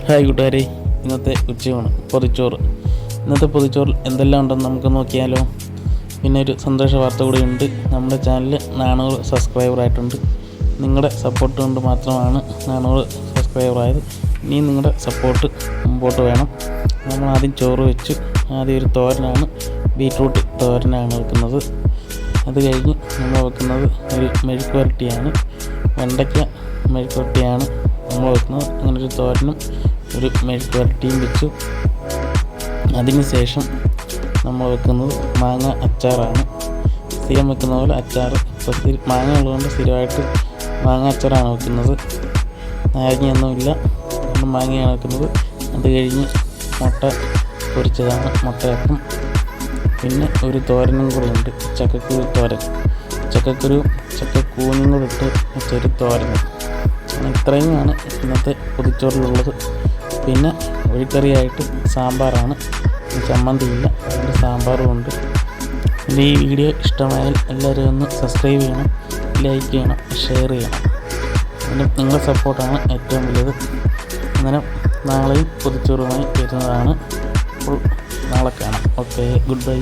Hi കൂട്ടുകാരെ, ഇന്നത്തെ ഉച്ചയൂണ് പൊതിച്ചോറ്. ഇന്നത്തെ പൊതിച്ചോറിൽ എന്തെല്ലാം ഉണ്ടെന്ന് നമുക്ക് നോക്കിയാലോ. പിന്നെ ഒരു സന്തോഷ വാർത്ത കൂടി ഉണ്ട്. നമ്മുടെ ചാനൽ 400 സബ്സ്ക്രൈബറായിട്ടുണ്ട്. നിങ്ങളുടെ സപ്പോർട്ട് കൊണ്ട് മാത്രമാണ് 400 സബ്സ്ക്രൈബറായത്. ഇനിയും നിങ്ങളുടെ സപ്പോർട്ട് മുമ്പോട്ട് വേണം. നമ്മൾ ആദ്യം ചോറ് വെച്ച് ആദ്യം ഒരു തോരനാണ്, ബീറ്റ്റൂട്ട് തോരനാണ് വെക്കുന്നത്. അത് കഴിഞ്ഞ് നമ്മൾ വെക്കുന്നത് ഒരു മെഴുക്ക് പുരട്ടിയാണ്, വെണ്ടയ്ക്ക മെഴുക്ക് പുരട്ടിയാണ് നമ്മൾ വെക്കുന്നത്. അങ്ങനൊരു തോരനും ഒരു മെഴുക്ക് പുരട്ടിയും വെച്ചു. അതിന് ശേഷം നമ്മൾ വെക്കുന്നത് മാങ്ങ അച്ചാറാണ്. സ്ഥിരം വെക്കുന്ന പോലെ അച്ചാർ. ഇപ്പോൾ മാങ്ങ ഉള്ളതുകൊണ്ട് സ്ഥിരമായിട്ട് മാങ്ങ അച്ചാറാണ് വെക്കുന്നത്. നാരങ്ങയൊന്നുമില്ല, നമ്മൾ മാങ്ങയാണ് വെക്കുന്നത്. അത് കഴിഞ്ഞ് മുട്ട പൊരിച്ചതാണ്, മുട്ടയപ്പം. പിന്നെ ഒരു തോരനും കൂടെ ഉണ്ട്, ചക്കക്കുരു തോരൻ. ചക്കക്കൂനും കൂടെ ഇട്ട് വെച്ചൊരു തോരനും. ഇത്രയുമാണ് ഇന്നത്തെ പൊതിച്ചോറിലുള്ളത്. പിന്നെ ഒഴിക്കറിയായിട്ട് സാമ്പാറാണ്, ചമ്മന്തിയില്ല, അതിൻ്റെ സാമ്പാറും ഉണ്ട്. പിന്നെ ഈ വീഡിയോ ഇഷ്ടമായാൽ എല്ലാവരും ഒന്ന് സബ്സ്ക്രൈബ് ചെയ്യണം, ലൈക്ക് ചെയ്യണം, ഷെയർ ചെയ്യണം. പിന്നെ നിങ്ങളുടെ സപ്പോർട്ടാണ് ഏറ്റവും വലുത്. അന്നേരം നാളെയും പൊതിച്ചോറുമായി വരുന്നതാണ്. അപ്പോൾ നാളെ കാണാം. Okay, good bye.